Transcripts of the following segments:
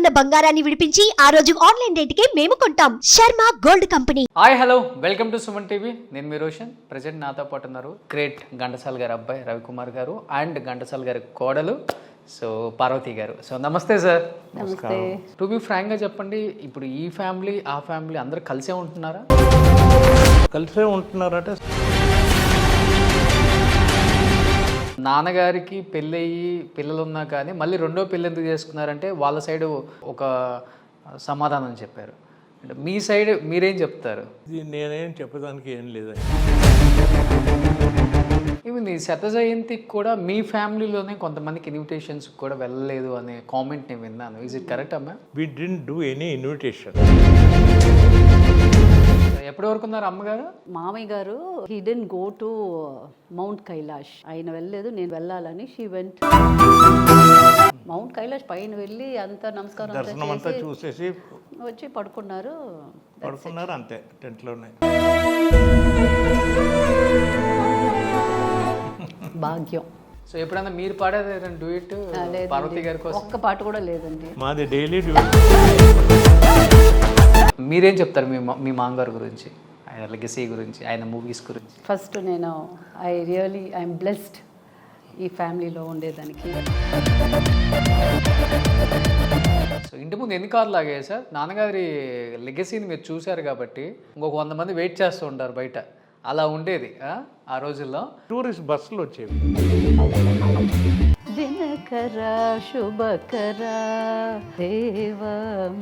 ఉన్న బంగారాన్ని విడిపించి ఆ రోజు ఆన్లైన్ రేటుకే మేము కొంటాం. Sharma gold company. Hi hello welcome to Suman TV. నేను మీ రోషన్. ప్రజెంట్ నాతో పాటు ఉన్నారు గ్రేట్ ఘంటసాల గారి అబ్బాయి రవికుమార్ గారు అండ్ ఘంటసాల గారి కోడలు సో పార్వతి గారు. సో నమస్తే సార్. నమస్తే. టు బి ఫ్రాంక్గా చెప్పండి, ఇప్పుడు ఈ ఫ్యామిలీ ఆ ఫ్యామిలీ అందరూ కలిసే ఉంటున్నారా? కలిసే ఉంటున్నారంటే నాన్నగారికి పెళ్ళయి పిల్లలు ఉన్నా కానీ మళ్ళీ రెండో పెళ్ళి ఎందుకు చేసుకున్నారంటే వాళ్ళ సైడ్ ఒక సమాధానం చెప్పారు. అంటే మీ సైడ్ మీరేం చెప్తారు? ఇది నేనేం చెప్పడానికి ఏం లేదు. ఈవెన్ ఈ శత జయంతికి కూడా మీ ఫ్యామిలీలోనే కొంతమందికి ఇన్విటేషన్స్ కూడా వెళ్ళలేదు అనే కామెంట్ నేను విన్నాను. ఈజ్ ఇట్ కరెక్ట్ అమ్మా? వి డిడ్ంట్ డూ ఎనీ ఇన్విటేషన్. ఎప్పటి వరకు ఉన్నారు అమ్మగారు? మామయ్య గారు he didn't go to Mount Kailash. ఆయన వెళ్ళలేదు, నేను వెళ్ళాలని షీ వెంట్. మౌంట్ కైలాష్ పైన వెళ్ళి అంతా నమస్కారం దర్శనం అంతా చూసేసి వచ్చి పడుకున్నారు అంతే టెంట్లోనే. భాగ్యం. సో ఎప్పుడైనా మీరు పాడేది డూయిట్ పార్వతి గారి కోసం? ఒక్క పాట కూడా లేదండి. మాది డైలీ మీరేం చెప్తారు మీ మామగారు గురించి, ఆయన లెగసీ గురించి, ఆయన మూవీస్ గురించి? ఫస్ట్ నేను ఐఎమ్ బ్లెస్డ్ ఈ ఫ్యామిలీలో ఉండేదానికి. సో ఇంటి ముందు ఎన్ని కార్లు లాగాయి సార్? నాన్నగారి లెగసీని మీరు చూశారు కాబట్టి ఇంకొక 100 మంది వెయిట్ చేస్తూ ఉంటారు బయట. అలా ఉండేది ఆ రోజుల్లో. టూరిస్ట్ బస్సులు వచ్చేవి. దినకర శుభకర దేవం.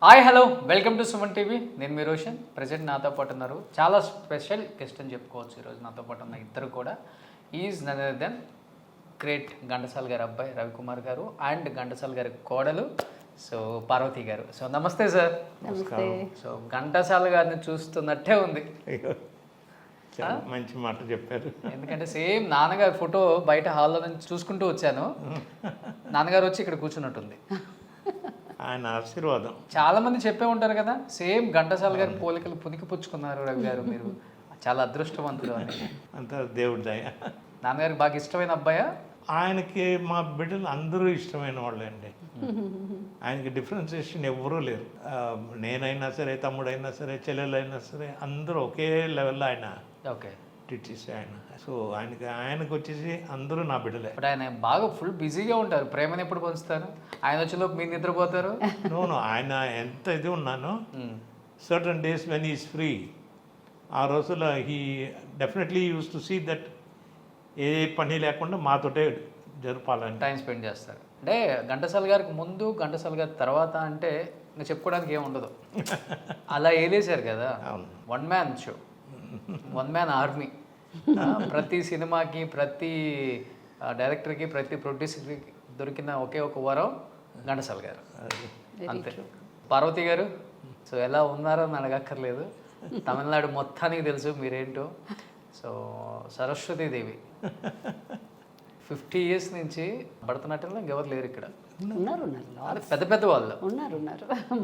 Hi hello welcome to Suman TV. నేను మీ రోషన్. ప్రజెంట్ నాతో పాటు ఉన్నారు చాలా స్పెషల్ గెస్ట్ అని చెప్పుకోవచ్చు. ఈరోజు నాతో పాటు ఉన్న ఇద్దరు కూడా is none other than great Ghantasala గారి అబ్బాయి రవికుమార్ గారు అండ్ ఘంటసాల గారి కోడలు సో పార్వతి గారు. సో నమస్తే సార్. నమస్తే. సో ఘంటసాల గారిని చూస్తున్నట్టే ఉంది. మంచి మాట చెప్పారు. ఎందుకంటే సేమ్ నాన్నగారి ఫోటో బయట హాల్లో నుంచి చూసుకుంటూ వచ్చాను. నాన్నగారు వచ్చి ఇక్కడ కూర్చున్నట్టుంది. ఆయన ఆశీర్వాదం. చాలా మంది చెప్పే ఉంటారు కదా, సేమ్ ఘంటసాల గారి పోలికలు పుచ్చుకున్నారు రవి గారు, మీరు చాలా అదృష్టవంతులు అని. అంతా దేవుడి దయ. నాన్నగారికి బాగా ఇష్టమైన అబ్బాయా? ఆయనకి మా బిడ్డలు అందరూ ఇష్టమైన వాళ్ళే అండి. ఆయనకి డిఫరెన్సియేషన్ ఎవ్వరూ లేరు. నేనైనా సరే, తమ్ముడైనా సరే, చెల్లెలైనా సరే అందరూ ఒకే లెవెల్లో ఆయన ఓకే ట్రీట్ చేసే ఆయన. సో ఆయనకు వచ్చేసి అందరూ నా బిడ్డలే. బట్ ఆయన బాగా ఫుల్ బిజీగా ఉంటారు. ప్రేమను ఎప్పుడు పంచుతారు? ఆయన వచ్చేలోపు మీరు నిద్రపోతారు. నో ఆయన ఎంత ఇది ఉన్నానో certain days when is free, ఆ రోజుల్లో he definitely use to see that ఏ పని లేకుండా మాతోటే జరపాలని టైం స్పెండ్ చేస్తారు. అంటే ఘంటసాల గారికి ముందు ఘంటసాల గారి తర్వాత అంటే ఇంకా చెప్పుకోవడానికి ఏమి ఉండదు. అలా ఏలేశారు కదా. One man show, one man army. ప్రతి సినిమాకి, ప్రతి డైరెక్టర్కి, ప్రతి ప్రొడ్యూసర్కి దొరికిన ఒకే ఒక వరం ఘంటసాల గారు. అంతే. పార్వతి గారు సో ఎలా ఉన్నారో అని అడగక్కర్లేదు. తమిళనాడు మొత్తానికి తెలుసు మీరేంటో. సో సరస్వతీదేవి 50 years నుంచి భరతనాట్యంలో ఇంకెవరు లేరు ఇక్కడ. ఉన్నారు పెద్ద పెద్ద వాళ్ళు ఉన్నారు.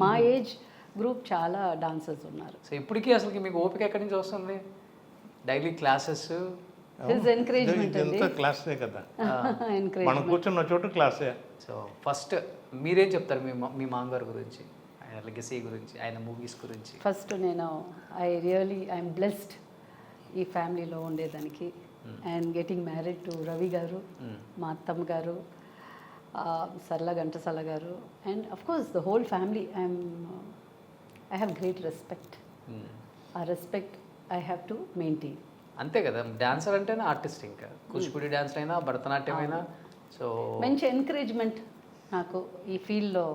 మా ఏజ్ గ్రూప్ చాలా డాన్సర్స్ ఉన్నారు. సో ఇప్పటికీ అసలు మీకు ఓపిక ఎక్కడి నుంచి వస్తుంది? డైలీ క్లాసెస్, క్లాసే కదా, మనం కూర్చున్న చోటు క్లాసే. సో ఫస్ట్ మీరేం చెప్తారు మీ మామగారు గురించి, ఆయన లెగసీ గురించి, ఆయన మూవీస్ గురించి? ఫస్ట్ నేను ఐఎమ్ బ్లెస్డ్ ఈ ఫ్యామిలీలో ఉండేదానికి. And getting married to Ravi garu, మా అత్తమ్మ garu, Sarala Ghantasala garu, and of course the whole family. I have great respect. ఆ respect I have to maintain. అంతే కదా, డాన్సర్ అంటేనే ఆర్టిస్ట్. ఇంకా కూచిపూడి డాన్స్ అయినా, భరతనాట్యం అయినా. సో మంచి ఎంకరేజ్మెంట్ నాకు ఈ ఫీల్డ్లో.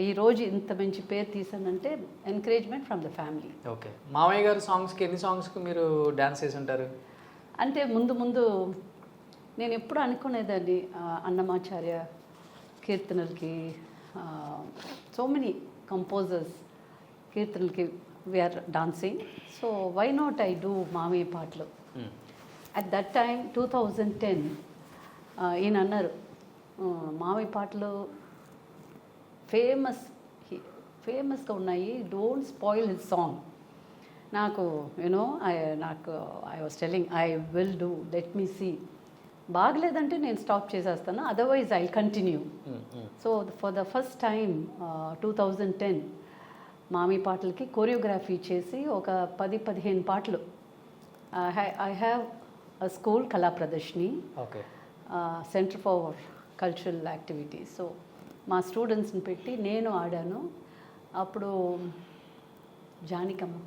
ఈరోజు ఇంత మంచి పేరు తీసానంటే encouragement from the family. Okay. మామయ్య గారు సాంగ్స్కి ఎన్ని సాంగ్స్కి మీరు డాన్స్ చేసి ఉంటారు? అంటే ముందు నేను ఎప్పుడు అనుకునేదాన్ని అన్నమాచార్య కీర్తనలకి, సో మెనీ కంపోజర్స్ కీర్తనలకి we are dancing. So why not I do మామయ్య పాటలు. అట్ దట్ టైమ్ 2010 ఈయన అన్నారు మామయ్య పాటలు ఫేమస్ ఫేమస్గా ఉన్నాయి, డోంట్ స్పాయిల్ హిస్ సాంగ్. నాకు you know I was telling I will do, let me see. బాగలేదంటే నేను స్టాప్ చేసేస్తాను, otherwise I continue. So for the first time 2010 మామి పాటలకి కొరియోగ్రఫీ చేసి ఒక 10-15 పాటలు. ఐ హ్యావ్ అ స్కూల్ కళా ప్రదర్శిని, okay. Centre for cultural activities. So మా స్టూడెంట్స్ని పెట్టి నేను ఆడాను. అప్పుడు జానికమ్మ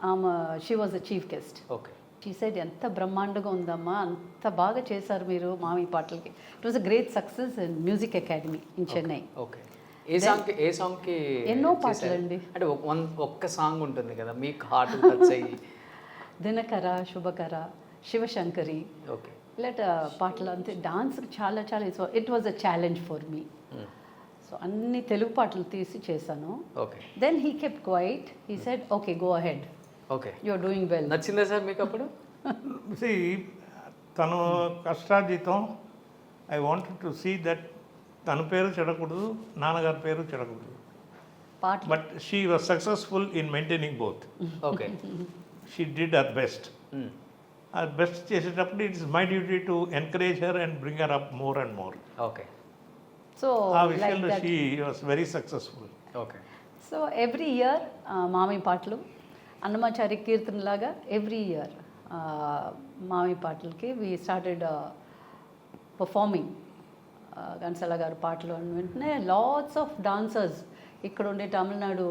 ఆమె she was the chief guest. Okay. She said ఎంత బ్రహ్మాండంగా ఉందమ్మా, అంత బాగా చేశారు మీరు మామి పాటలకి. It was a great success in music academy in Chennai. Okay. ఏ సాంగ్కి ఎన్నో పాటలు అండి. అంటే ఒక్క సాంగ్ ఉంటుంది కదా మీకు హార్ట్ టచ్ అయ్యి? దినకర, శుభకర, శివశంకరి, ఓకే. ఇలాంటి పాటలు అంతే. డాన్స్ చాలా చాలా it was a challenge for me. So అన్ని తెలుగు పాటలు తీసి చేశాను. Okay. Then he kept quiet, he said okay go ahead, okay. You are doing well. నచ్చిందా సార్ మీకు అప్పుడు? See, తను కష్టార్జితం. I wanted to see that తన పేరు చెడకూడదు, నాన్నగారి పేరు చెడకూడదు. పాటలు but she was successful in maintaining both. Okay. She did her best. Her best చేసేటప్పుడు it's my duty to encourage her and bring her up more and more. Okay. So ah like విషయంలో that. She was very successful. Okay. So every year మామి పాటలు, Annamachari కీర్తనలాగా every year మామి పాటలకి we started performing. Ghantasala గారు పాటలు అని వెంటనే lots of dancers ఇక్కడ ఉండే తమిళనాడు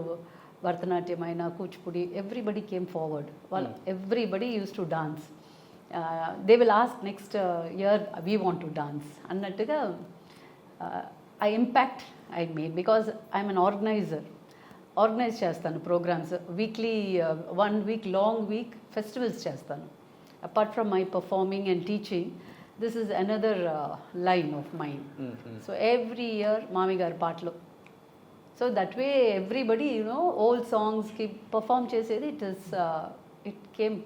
భరతనాట్యం అయినా కూచిపూడి, ఎవ్రీబడి కేమ్ ఫార్వర్డ్. వాళ్ళు everybody used to dance. They will ask next year we want to dance అన్నట్టుగా ఆ impact I made, because I'm an organiser. Organise చేస్తాను programmes, weekly 1 week long week festivals చేస్తాను. Apart from my performing and teaching, this is another line of mind. So every year మామి గారి పాటలు. So that way everybody old సాంగ్స్కి perform చేసేది. It came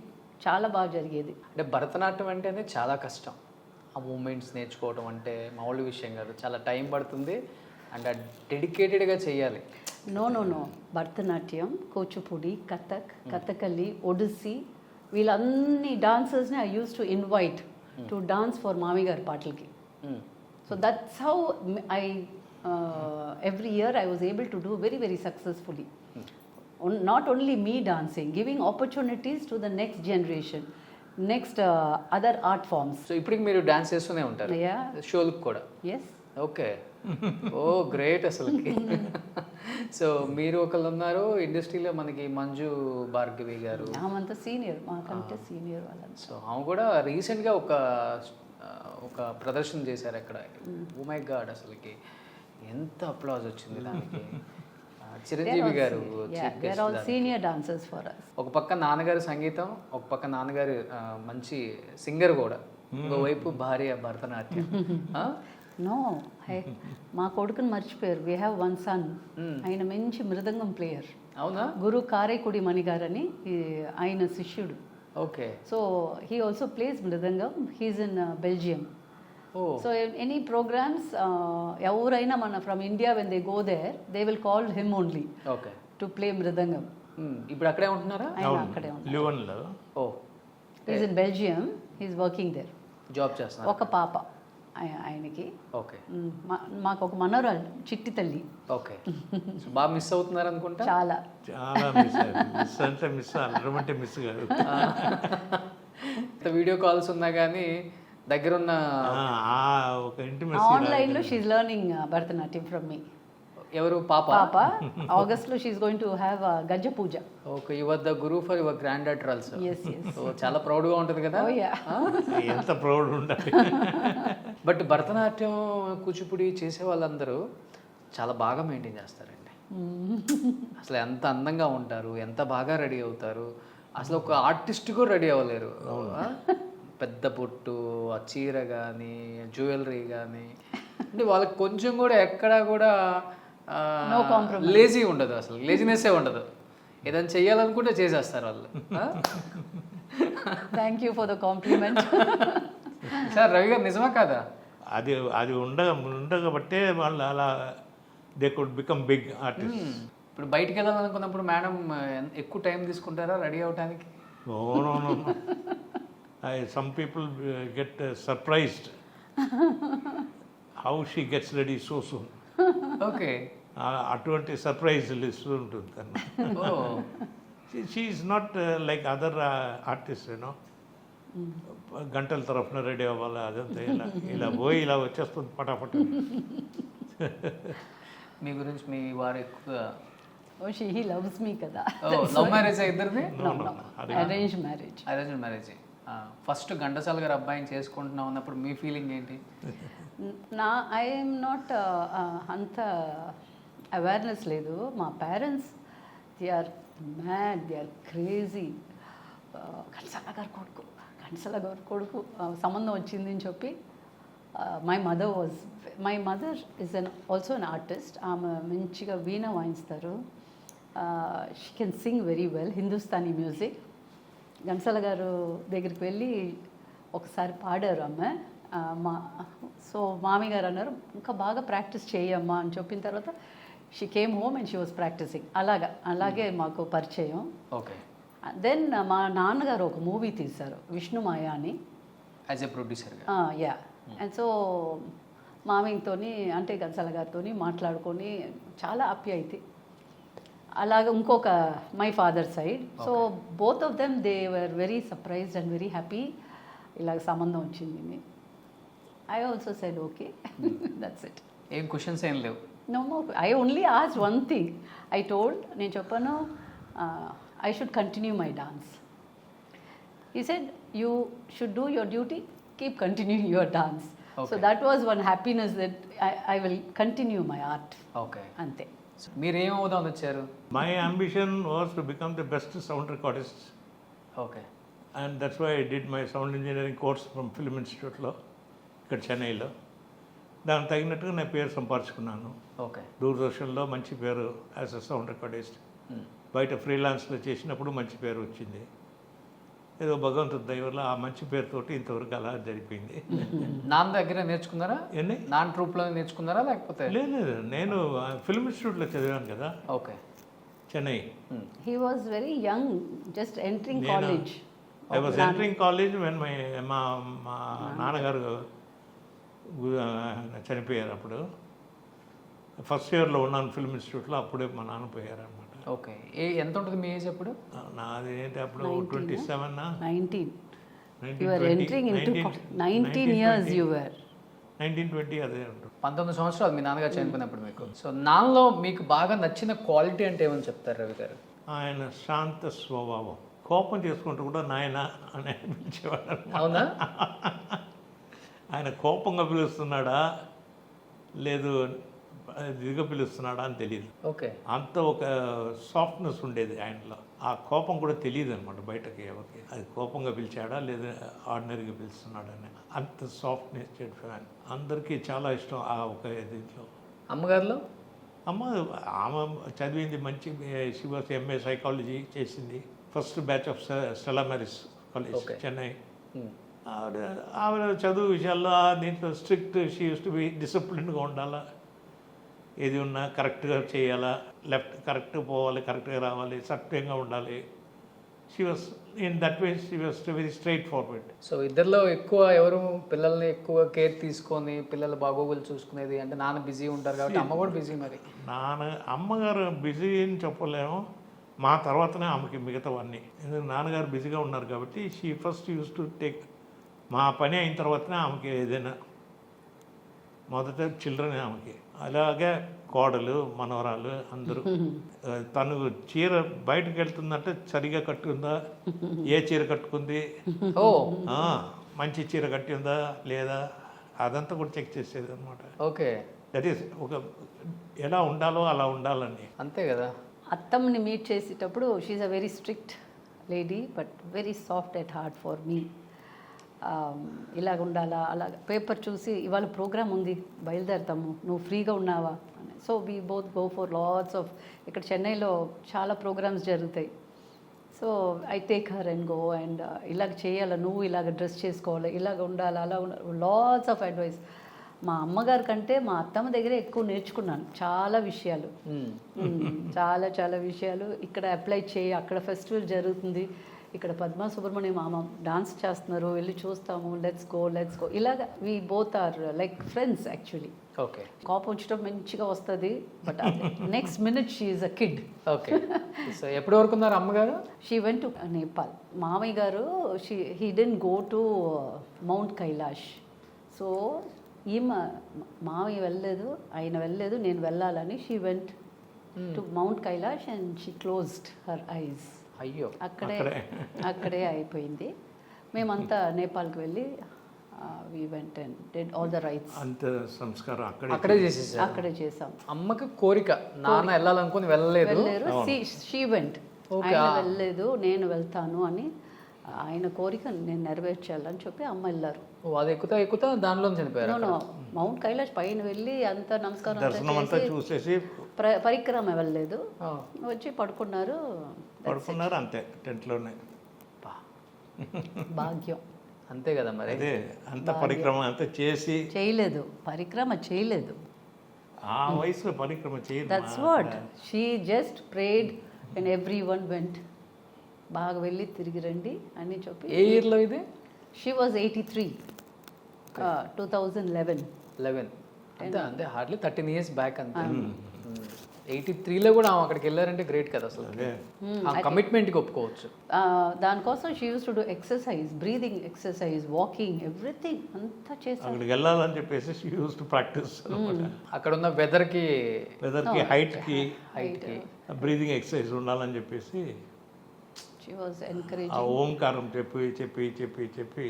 చాలా బాగా జరిగేది. అంటే భరతనాట్యం అంటేనే చాలా కష్టం. ఆ మూమెంట్స్ నేర్చుకోవడం అంటే మామూలు విషయం కాదు, చాలా టైం పడుతుంది అండ్ డెడికేటెడ్గా చేయాలి. నో భరతనాట్యం, కూచిపూడి, కథక్, కథకళి, ఒడిస్సీ, వీళ్ళన్ని డాన్సర్స్ని I used to invite to dance for మామి గారి పాటలకి. So that's how every year I was able to do very, very successfully. Not only me dancing, giving opportunities to the next generation, next other art forms. So ఇప్పటికి మీరు dance చేస్తూనే ఉంటారు Yeah. షోలకు కూడా? Yes. Okay. ఓ great అసలుకి. So మీరు ఒకళ్ళు ఉన్నారు ఇండస్ట్రీలో, మనకి మంజు భార్గవి గారు. ఆమంతా సీనియర్, మాకంటే సీనియర్ వాళ్ళంతా. సో ఆమె కూడా రీసెంట్గా ఒక ప్రదర్శన చేశారు అక్కడ. ఓ మై గాడ్, అసలుకి ఎంత అప్లాజ్ వచ్చింది దానికి. చిరంజీవి గారు They are all senior dancers for us. ఒక పక్క నాన్నగారు సంగీతం, ఒక పక్క నాన్నగారు మంచి సింగర్ కూడా, ఇంకోవైపు భార్య భరతనాట్యం. నో, మా కొడుకుని మర్చిపోయారు. We have 1 son. ఆయన మంచి మృదంగం ప్లేయర్. అవునా? గురు కారైకుడి మణి గారని ఆయన శిష్యుడు. Okay. So he also plays mridangam. He's in Belgium. Oh. So any programmes ఎవరైనా మన from India when they go there, they will call him only okay. To play mridangam. ఇప్పుడు అక్కడే ఉంటున్నారా? ఆయన అక్కడే ఉన్నాడు. లివన్లో. Oh. He's in Belgium. He's working there. Job చేస్తున్నారు? ఒక పాప ఆయనకి. ఓకే. మాకు ఒక మనోరాలు, చిట్టి తల్లి. ఓకే. సో బాగా మిస్ అవుతున్నారు అనుకుంటా. చాలా చాలా మిస్ అయ్యారు. మిస్ అంటే మిస్, అల్లరమంటే మిస్ కాదు. వీడియో కాల్స్ ఉన్నా కానీ దగ్గరున్న ఒక ఇంటిమెసీ. ఆన్లైన్లో she's learning Bharatanatyam from me. ఎవరు? పాప. ఆగస్ట్లో షీఈ్ గోయింగ్ టు హ్యావ్ గజ్జ పూజ. Okay. Your the guru for your granddaughter also. Yes. సో చాలా ప్రౌడ్గా ఉంటుంది కదా. Oh, yeah. ఎంత ప్రౌడ్ ఉండాలి. బట్ భరతనాట్యం, కూచిపూడి చేసే వాళ్ళందరూ చాలా బాగా మెయింటైన్ చేస్తారండి. అసలు ఎంత అందంగా ఉంటారు, ఎంత బాగా రెడీ అవుతారు. అసలు ఒక ఆర్టిస్ట్ కూడా రెడీ అవ్వలేరు. పెద్ద పొట్టు, ఆ చీర కానీ, జ్యువెలరీ కానీ, అంటే వాళ్ళకి కొంచెం కూడా ఎక్కడా కూడా లేజీ ఉండదు. అసలు లేజినెస్సే ఉండదు. ఏదైనా చెయ్యాలనుకుంటే చేసేస్తారు వాళ్ళు. Thank you for the compliment. Sir Ravi garu, నిజమా కాదా? అది ఉండగబట్టే వాళ్ళు అలా they could become big artist. ఇప్పుడు బయటికి వెళ్ళాలనుకున్నప్పుడు మేడం ఎక్కువ టైం తీసుకుంటారా రెడీ అవడానికి? No, no, no, no. Some people get surprised how she gets ready so soon. Okay. అటువంటి సర్ప్రైజ్లు ఇస్తూ ఉంటుంది తను. Oh she is not like other artist you know, గంటల తరఫున రెడీ అవ్వాలి అదంతా ఇలా ఇలా పోయి ఇలా వచ్చేస్తుంది పటాపట. మీ గురించి మీ వారు ఎక్కువగా హీ లవ్స్ మీ కదా. లవ్ మ్యారేజ్ ఇద్దరిది? Arrange marriage. Arrange marriage. First Ghantasala గారు అబ్బాయిని చేసుకుంటున్నాం అన్నప్పుడు మీ ఫీలింగ్ ఏంటి? ఐఎమ్ నాట్ అంత అవేర్నెస్ లేదు. మా parents they are mad, they are crazy. Ghantasala గారి కొడుకు సంబంధం వచ్చింది అని చెప్పి my mother is also an artist. ఆమె మంచిగా వీణ వాయిస్తారు. She can sing very well Hindustani music. Ghantasala గారు దగ్గరికి వెళ్ళి ఒకసారి పాడారు ఆమె. సో మామీ గారు అన్నారు ఇంకా బాగా ప్రాక్టీస్ చేయమ్మా అని చెప్పిన తర్వాత she came home and she was practising. అలాగే మాకు పరిచయం. ఓకే. దెన్ మా నాన్నగారు ఒక మూవీ తీశారు విష్ణుమాయ అని, as a producer. Yeah. And so మామీతో అంటే ఘంటసాల గారితో మాట్లాడుకొని చాలా ఆప్యాయతి. అలాగే ఇంకొక my father side. So both of them they were very surprised and very happy ఇలాగ సంబంధం వచ్చింది. I also said okay, that's it. ఏం క్వశ్చన్స్ ఏం లేవు? No, I only asked one thing. I told, నేను చెప్పాను I should continue my dance. He said you should do your duty, keep continuing your dance. So that was one happiness that I will continue my art. Okay. అంతే. మీరు ఏం అవుదామని వచ్చారు? My ambition was to become the best sound recordist, okay. and that's why I did my sound engineering course from Film Instituteలో ఇక్కడ చెన్నైలో. దానికి తగినట్టుగా నేను పేరు సంపాదించుకున్నాను. ఓకే. దూరదర్శన్లో మంచి పేరు యాజ్ అ సౌండ్ రికార్డిస్ట్. బయట ఫ్రీలాన్స్లో చేసినప్పుడు మంచి పేరు వచ్చింది. ఏదో భగవంతుడి దయ వల్ల ఆ మంచి పేరుతోటి ఇంతవరకు అలా జరిపింది. నాన్న దగ్గర నేర్చుకున్నారా? ఏంటి? నాన్న ట్రూప్లో నేర్చుకున్నారా లేకపోతే? లేదు, నేను ఫిల్మ్ ఇన్స్టిట్యూట్లో చదివాను కదా, okay. Chennai. He was very young, just entering college. I was entering college when మా నాన్నగారు చనిపోయారు. అప్పుడు ఫస్ట్ ఇయర్లో ఉన్నాను ఫిల్మ్ ఇన్స్టిట్యూట్లో, అప్పుడే మా నాన్న పోయారు అనమాట. ఓకే. ఎంత ఉంటుంది మీ ఏజ్ అప్పుడు? నాది ఏంటి అప్పుడు 27. 19. You were entering into 19 years you were. 1920 అదే ఉంటుంది. 19 సంవత్సరాలు మీ నాన్నగారు చనిపోయినప్పుడు మీకు. సో నాన్నలో మీకు బాగా నచ్చిన క్వాలిటీ అంటే ఏమని చెప్తారు రవి గారు? ఆయన శాంత స్వభావం. కోపం చేసుకుంటూ కూడా నాయన అని పిలిచేవాడు. అవునా? ఆయన కోపంగా పిలుస్తున్నాడా లేదు దిగా పిలుస్తున్నాడా అని తెలియదు. ఓకే. అంత ఒక సాఫ్ట్నెస్ ఉండేది ఆయనలో. ఆ కోపం కూడా తెలియదు అనమాట బయటకి ఎవరికి. అది కోపంగా పిలిచాడా లేదా ఆర్డినరీగా పిలుస్తున్నాడని. అంత సాఫ్ట్ నేచర్డ్ ఫ్యాన్. అందరికీ చాలా ఇష్టం ఆ ఒక దీంట్లో. అమ్మగారిలో? ఆమె చదివింది మంచి, షీ వాస్ ఎంఏ సైకాలజీ చేసింది. First batch of Stella Maris college Chennai. ఆవిడ చదువు విషయాల్లో దీంట్లో strict. She use to be డిసిప్లిన్గా ఉండాలా, ఏది ఉన్నా కరెక్ట్గా చేయాలా, లెఫ్ట్ కరెక్ట్గా పోవాలి, కరెక్ట్గా రావాలి, సత్యంగా ఉండాలి. She was in that way she was very straight forward. So ఇద్దరిలో ఎక్కువ ఎవరు పిల్లల్ని ఎక్కువ కేర్ తీసుకొని పిల్లల బాగోగులు చూసుకునేది? అంటే నాన్న బిజీ ఉంటారు కాబట్టి అమ్మ కూడా బిజీ. మరి అమ్మగారు బిజీ అని చెప్పలేము. మా తర్వాతనే ఆమెకి మిగతావన్నీ. ఎందుకంటే నాన్నగారు బిజీగా ఉన్నారు కాబట్టి she first use to take. మా పని అయిన తర్వాతనే ఆమెకి ఏదైనా, మొదట చిల్డ్రన్ ఆమెకి. అలాగే కోడలు, మనవరాలు అందరూ. తను చీర బయటకు వెళ్తుందంటే సరిగా కట్టుకుందా, ఏ చీర కట్టుకుంది, మంచి చీర కట్టి ఉందా లేదా, అదంతా కూడా చెక్ చేసేది అనమాట. ఓకే. దట్ ఈస్ ఒక ఎలా ఉండాలో అలా ఉండాలని. అంతే కదా. అత్తమ్మని మీట్ చేసేటప్పుడు she a very strict lady but very soft at heart for me. ఇలాగ ఉండాలా, అలాగ పేపర్ చూసి ఇవాళ ప్రోగ్రామ్ ఉంది బయలుదేరుతాము, నువ్వు ఫ్రీగా ఉన్నావా అని. So we both go for lots of, ఇక్కడ చెన్నైలో చాలా ప్రోగ్రామ్స్ జరుగుతాయి. So I take her and go and ఇలాగ చేయాలా, నువ్వు ఇలాగ డ్రెస్ చేసుకోవాలి, ఇలాగ ఉండాలి, అలా ఉండాలి, లాట్స్ ఆఫ్ అడ్వైస్. మా అమ్మగారి కంటే మా అత్తమ్మ దగ్గర ఎక్కువ నేర్చుకున్నాను చాలా విషయాలు. చాలా చాలా విషయాలు ఇక్కడ అప్లై చేయి, అక్కడ ఫెస్టివల్ జరుగుతుంది, ఇక్కడ పద్మా సుబ్రహ్మణ్యం మామ డాన్స్ చేస్తున్నారు, వెళ్ళి చూస్తాము, లెట్స్ గో ఇలాగ we both are like friends actually. Okay. కోపం వచ్చేటప్పుడు మంచిగా వస్తుంది, but next minute she is a kid. Okay. So ఎప్పటి వరకు ఉన్నారు అమ్మగారు? She went to Nepal. మామయ్య గారు he didn't go to Mount Kailash. So ఈమె మామయ్య వెళ్ళలేదు, ఆయన వెళ్ళలేదు, నేను వెళ్ళాలని she went to Mount Kailash and she closed her eyes. అయ్యో. అక్కడే అయిపోయింది. మేమంతా నేపాల్కి వెళ్ళి we went and did all the rights. అంత సంస్కారం అక్కడే చేసేసారు. అక్కడే చేసాం. అమ్మకి కోరిక, నాన్న వెళ్ళాలనుకుని వెళ్ళలేదు. She went. ఆయన వెళ్ళలేదు, నేను వెళ్తాను అని ఆయన కోరిక నేను నెరవేర్చాలని చెప్పి అమ్మ వెళ్ళారు. ఓ, అది ఎక్కుతా దానిలో చనిపోయారు. మౌంట్ కైలాష్ పైన వెళ్ళి అంత నమస్కారం దర్శనం అంతా చూసేసి పరిక్రమ వెళ్ళలేదు, వచ్చి పడుకున్నారు అంతే టెంట్లోనే. భాగ్యం. అంతే కదా మరి. అదే అంత పరిక్రమ అంతా చేసి చేయలేదు, పరిక్రమ చేయలేదు. ఆ వయసులో పరిక్రమ చేయదు. That's what she just prayed and every one went. బాగా వెళ్ళి తిరిగి రండి అని చెప్పి. ఏ ఇయర్లో ఇది? She was 83, 2011. అంతే హార్డ్లీ 13 years బ్యాక్ అంతే. 83లో కూడా ఆమె అక్కడికి వెళ్ళారంటే గ్రేట్ కదా అసలు. ఆ కమిట్మెంట్కి ఒప్పుకోవచ్చు. దానికోసం she use to do exercise, breathing exercise, walking, everything అంతా చేశారు. అక్కడికి వెళ్ళాలని చెప్పేసి షీ యూస్ టు ప్రాక్టీస్. అక్కడ ఉన్న వెదర్కి హైట్కి బ్రీదింగ్ ఎక్సర్సైజ్ ఉండాలని చెప్పేసి షీ వాజ్ ఎన్కరేజ్. ఆ ఓంకారం చెప్పి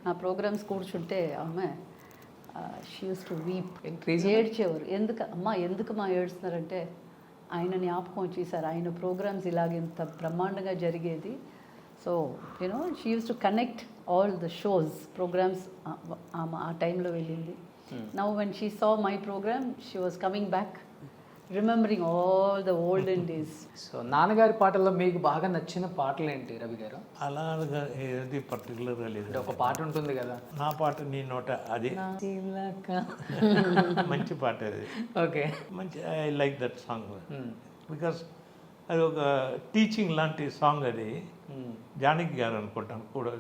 నా ప్రోగ్రామ్స్ కూర్చుంటే ఆమె షీ యూస్ టు వీప్. ఏడ్చేవారు. ఎందుకు మా ఏడుస్తున్నారంటే ఆయన జ్ఞాపకం వచ్చేసారు, ఆయన ప్రోగ్రామ్స్ ఇలాగ ఇంత బ్రహ్మాండంగా జరిగేది. So you know she use to connect all the shows programmes. ఆ టైంలో వెళ్ళింది. Now when she saw my programme she was coming back, remembering all the olden days. So నాన్నగారి పాటల్లో మీకు బాగా నచ్చిన పాటలు ఏంటి రవి గారు? అలాగా ఏది పర్టికులర్గా లేదు. ఒక పాట ఉంటుంది కదా, నా పాట నీ నోట, అది మంచి పాట అది. ఓకే. మంచి I like that song because అది ఒక టీచింగ్ లాంటి సాంగ్. అది జానకి గారు అనుకుంటాను కూడా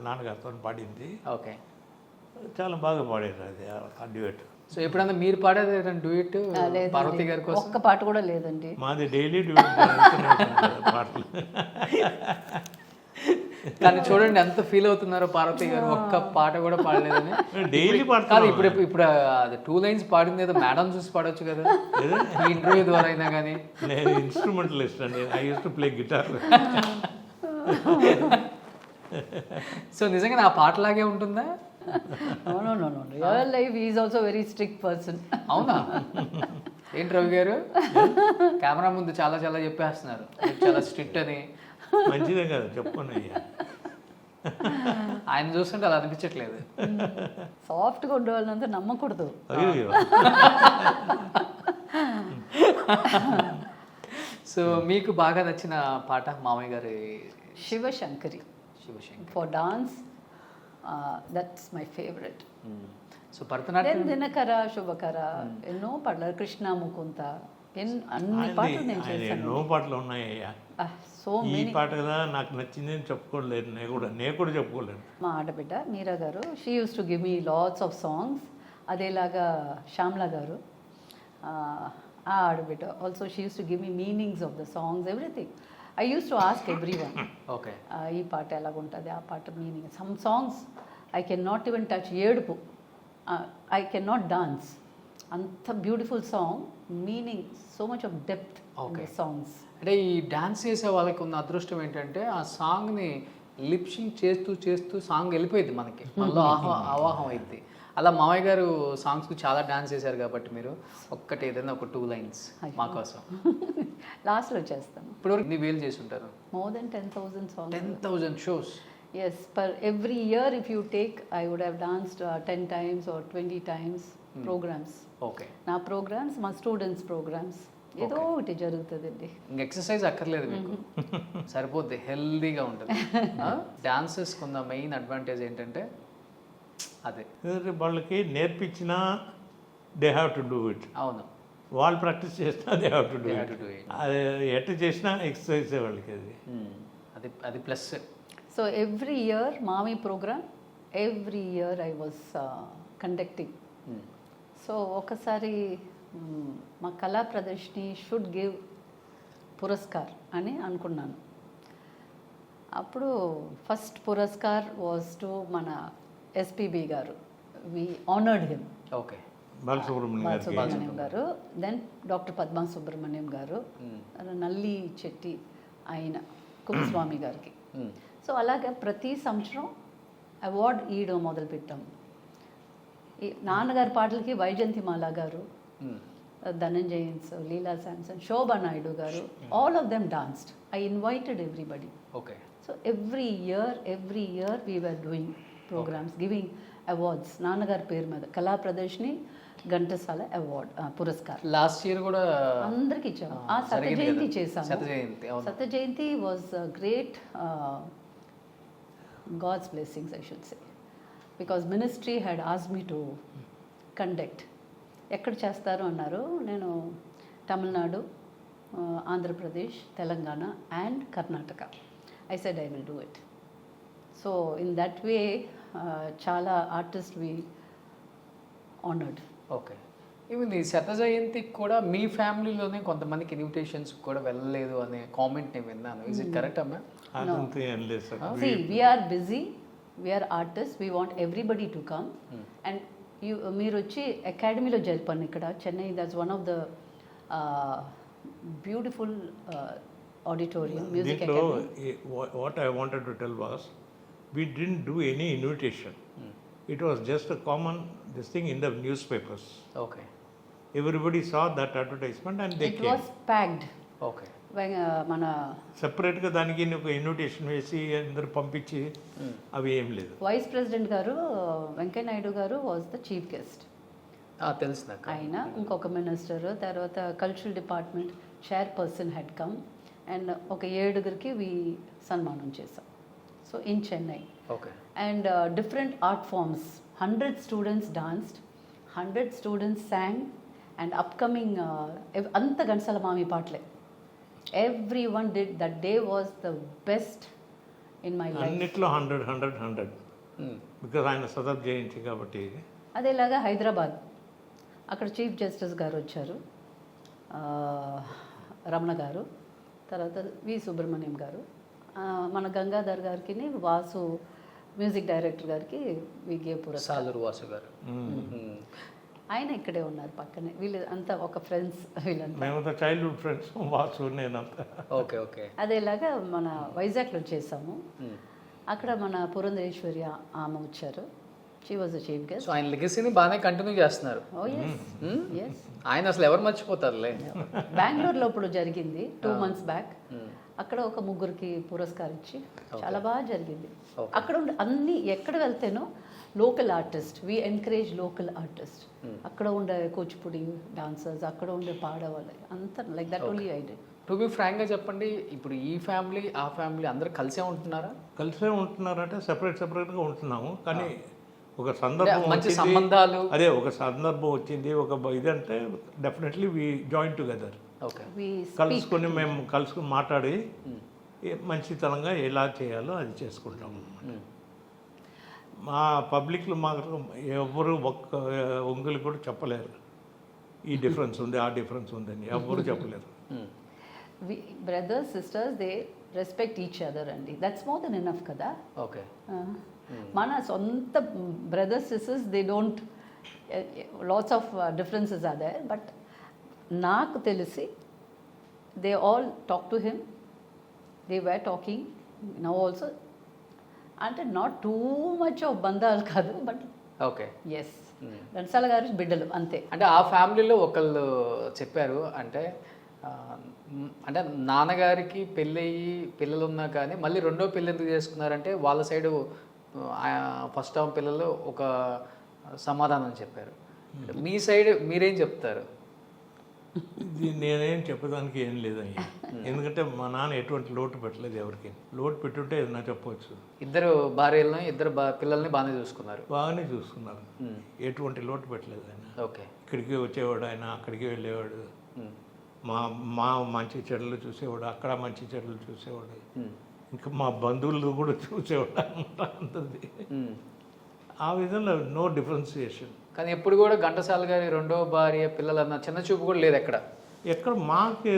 నాన్నగారితో పాడింది. ఓకే. చాలా బాగా పాడారు అది ఆ డ్యూయట్. సో ఎప్పుడన్నా మీరు పాడేది డ్యూయట్ పార్వతి గారి కోసం? ఒక్క పాట కూడా లేదండి. మాది డైలీ డ్యూయట్ పాటలు. కానీ చూడండి ఎంత ఫీల్ అవుతున్నారో పార్వతి గారు, ఒక్క పాట కూడా పాడలేదని. డైలీ పాట కాదు, ఇప్పుడు అది 2 lines పాడింది ఏదో మేడం చూసి పాడొచ్చు కదా ఈ ఇంటర్వ్యూ ద్వారా అయినా. కానీ నేను ఇన్స్ట్రుమెంటలిస్ట్ అండి, I used to play guitar. So నిజంగా నా పాటలాగే ఉంటుందా? No. Real life he is also very strict person. అవునా? ఏంటి రవి గారు కెమెరా ముందు చాలా చెప్పేస్తున్నారు, చాలా స్ట్రిక్ట్ అని. మంచిదే కదా, చెప్పుకోండి అయ్యా. ఆయన చూస్తుంటే అలా అనిపించట్లేదు. సాఫ్ట్గా ఉండేవాళ్ళంతా నమ్మకూడదు. అయ్యో. సో మీకు బాగా నచ్చిన పాట మామయ్య గారి? Shivashankari. For dance that's my favourite. So Bharatanatyam, Dinakara, Shubhakara, ఎన్నో పాటలు, కృష్ణ ముకుంత, అన్ని పాటలు నేను చేశాను. ఎన్నో పాటలు ఉన్నాయ్యా. సో ఈ పాట కదా నాకు నచ్చింది అని చెప్పుకోలేదు, నేను కూడా చెప్పుకోలేను. మా ఆడబిడ్డ మీరా గారు, she use to give me lots of songs. అదేలాగా శ్యామ్లా గారు, ఆ ఆడబిడ్డ also she use to give me meanings of the songs, everything. I used to ask everyone. Okay. ఈ పాట ఎలాగుంటుంది, ఆ పాట meaning. Some songs I can not even touch. ఏడుపు, ఐ కెన్ నాట్ డాన్స్. అంత beautiful song, meaning, so much of depth in the songs. అంటే ఈ dance చేసే వాళ్ళకి ఉన్న అదృష్టం ఏంటంటే ఆ సాంగ్ని లిప్సింగ్ చేస్తూ సాంగ్ వెళ్ళిపోయింది మనకి, మళ్ళీ ఆవాహం అయింది. అలా మామయ్య గారు సాంగ్స్కి చాలా డాన్స్ చేశారు కాబట్టి మీరు ఒక్కటి ఏదైనా ఒక 2 lines మా కోసం లాస్ట్లో చేస్తాను. ఇప్పుడు ఎన్ని వేలు చేసి ఉంటారు? More than 10,000 songs. 10,000 shows. Yes, per every year if you take, I would have danced 10 times or 20 times programs. Okay. నా ప్రోగ్రామ్స్, మా స్టూడెంట్స్ ప్రోగ్రామ్స్, ఏదో ఒకటి జరుగుతుందండి. ఇంక ఎక్సర్సైజ్ అక్కర్లేదు మీకు, సరిపోద్ది, హెల్దీగా ఉంటుంది. డాన్సెస్కి ఉన్న మెయిన్ అడ్వాంటేజ్ ఏంటంటే అదే ఎందుకంటే వాళ్ళకి నేర్పించినా they have to do it, అవును. వాళ్ళు ప్రాక్టీస్ చేసినా they have to do They have it. to do it. అది ఎట్లా చేసినా ఎక్సర్సైజ్ వాళ్ళకి అది. అది అది ప్లస్. సో ఎవ్రీ ఇయర్ మామీ programme every year I was conducting. So ఒకసారి మా కళా ప్రదర్శిని షుడ్ గివ్ పురస్కార్ అని అనుకున్నాను. అప్పుడు ఫస్ట్ పురస్కార్ వాజ్ టు మన ఎస్పీబీ గారు. వి ఆనర్డ్ హిమ్, ఓకే. బాలసుబ్రహ్మణ్యం గారికి సుబ్రహ్మణ్యం గారు, దెన్ డాక్టర్ పద్మా సుబ్రహ్మణ్యం గారు, నల్లి చెట్టి ఆయన కులస్వామి గారికి. సో అలాగే ప్రతి సంవత్సరం అవార్డ్ ఇవ్వడం మొదలుపెట్టాం. ఈ నాన్నగారి పాటలకి వైజయంతిమాల గారు, ధనంజయన్స్, లీలా Samson, Shobha Naidu garu, all of them danced. I invited everybody. Okay. So every year we were doing programmes, giving awards నాన్నగారి పేరు మీద. కళా ప్రదర్శిని ఘంటసాల అవార్డ్ పురస్కార్ లాస్ట్ ఇయర్ కూడా అందరికి ఇచ్చాము. ఆ సత్య జరిగింది జయంతి కదా. చేసాము. సత్య జయంతి, అవును. సత్య జయంతి was great god's blessings I should say, because ministry had asked me to conduct. ఎక్కడ చేస్తారు అన్నారు. నేను Tamil Nadu, Andhra Pradesh, Telangana and Karnataka. I said I will do it. So in that way చాలా artist we honoured. Okay. Even ఈ శత జయంతికి కూడా మీ ఫ్యామిలీలోనే కొంతమందికి ఇన్విటేషన్స్ కూడా వెళ్ళలేదు అనే కామెంట్ నేను విన్నాను. ఇస్ ఇట్ కరెక్ట్ అమ్మా? అదంతా ఏం లేదు sir. See, we are busy, we are artists, we want everybody to come. And మీరు వచ్చి అకాడమీలో జరిపాను ఇక్కడ Chennai. That's one of the beautiful auditorium music దీంట్లో academy. What I wanted to tell was we didn't do any invitation. It was just a common this thing in the newspapers. Okay. Everybody saw that advertisement and they it came. Was packed. Okay. మన సెపరేట్గా దానికి ఒక invitation వేసి అందరు పంపించి అవి ఏం లేదు. వైస్ ప్రెసిడెంట్ గారు వెంకయ్య నాయుడు గారు వాజ్ ద చీఫ్ గెస్ట్. తెలుసు నాకు. ఆయన ఇంకొక మినిస్టర్, తర్వాత cultural department chairperson head come, and ఒక 7 వి సన్మానం చేశాం. So in Chennai. Okay. And different art forms. 100 students danced, 100 students sang, and upcoming anta Gansala Mami Paatle. Everyone did. That day was the best in my life. అన్నిట్లో 100 because ఆయన సదర్ జయంతి కాబట్టి. అదేలాగా హైదరాబాద్, అక్కడ chief justice గారు వచ్చారు, రమణ గారు, తర్వాత వి సుబ్రహ్మణ్యం గారు, మన గంగాధర్ గారికి, వాసు మ్యూజిక్ డైరెక్టర్ గారికి వి గేవ్ పురస్కార్. సాలూరు వాసు గారు. ఆయన ఇక్కడే ఉన్నారు పక్కనే. వీళ్ళు అంతా ఒక ఫ్రెండ్స్ వీళ్ళంతా. మేమంతా చైల్డ్హుడ్ ఫ్రెండ్స్, వాసు నేనంతా. ఓకే. ఓకే. అదేలాగా మన వైజాగ్లో చేసాము. అక్కడ మన పురంధరేశ్వరి ఆమె వచ్చారు. She was the chief guest. So ఆయన లెగసీని బాగానే కంటిన్యూ చేస్తున్నారు. ఓ ఎస్. ఆయన అసలు ఎవరు మర్చిపోతారులే. బెంగళూరులో ఇప్పుడు జరిగింది 2 months బ్యాక్. అక్కడ ఒక 3 పురస్కారం ఇచ్చి చాలా బాగా జరిగింది. అక్కడ ఉండే అన్ని ఎక్కడ వెళ్తేనో local artist, we encourage local artist. అక్కడ ఉండే కూచిపూడి డాన్సర్స్, అక్కడ ఉండే పాడేవాళ్ళు అంతా like that only I did. To be ఫ్రాంక్గా చెప్పండి, ఇప్పుడు ఈ ఫ్యామిలీ ఆ ఫ్యామిలీ అందరూ కలిసే ఉంటున్నారా? కలిసే ఉంటున్నారంటే సెపరేట్గా ఉంటున్నాము. కానీ ఒక సందర్భం మంచి వచ్చింది. సంబంధాలు. అదే ఒక సందర్భం వచ్చింది, ఒక ఇదంటే definitely we join together. Okay. కలుసుకొని మేము కలుసుకొని మాట్లాడి మంచితనంగా ఎలా చేయాలో అది చేసుకుంటాము. మా పబ్లిక్లో మాకు ఎవరు ఒక్క ఒంగులు కూడా చెప్పలేరు ఈ డిఫరెన్స్ ఉంది, ఆ డిఫరెన్స్ ఉందని ఎవరు చెప్పలేరు. Brothers sisters they respect each other అండి. దట్స్ మోర్ దెన్ ఎనఫ్ కదా. ఓకే. మన సొంత brothers sisters they don't, lots of differences are there, but నాకు తెలిసి they all talk to him, they were talking now also. అంటే not too much of బంధాలు కాదు, but okay. Yes Ghantasala గారి బిడ్డలు అంతే. అంటే ఆ ఫ్యామిలీలో ఒకళ్ళు చెప్పారు, అంటే అంటే నాన్నగారికి పెళ్ళయి పిల్లలు ఉన్నా కానీ మళ్ళీ రెండో పెళ్ళి ఎందుకు చేసుకున్నారంటే వాళ్ళ సైడు ఫస్ట్ టైం పిల్లలు ఒక సమాధానం చెప్పారు. మీ సైడ్ మీరేం చెప్తారు? ఇది నేనేం చెప్పడానికి ఏం లేదయ్యా, ఎందుకంటే మా నాన్న ఎటువంటి లోటు పెట్టలేదు ఎవరికి. లోటు పెట్టుంటే ఏదైనా చెప్పవచ్చు. ఇద్దరు భార్యలను ఇద్దరు పిల్లల్ని బాగానే చూసుకున్నారు. బాగానే చూసుకున్నారు, ఎటువంటి లోటు పెట్టలేదు ఆయన. ఓకే. ఇక్కడికి వచ్చేవాడు ఆయన, అక్కడికి వెళ్ళేవాడు. మా మా మంచి చెడులు చూసేవాడు, అక్కడ మంచి చెడులు చూసేవాడు. ఇంకా మా బంధువులు కూడా చూసేవాడు అనమాట అంతది. ఆ విధంగా నో డిఫరెన్సియేషన్. కానీ ఎప్పుడు కూడా ఘంటసాల గారి రెండో భార్య పిల్లలన్న చిన్న చూపు కూడా లేదు ఎక్కడ. మాకు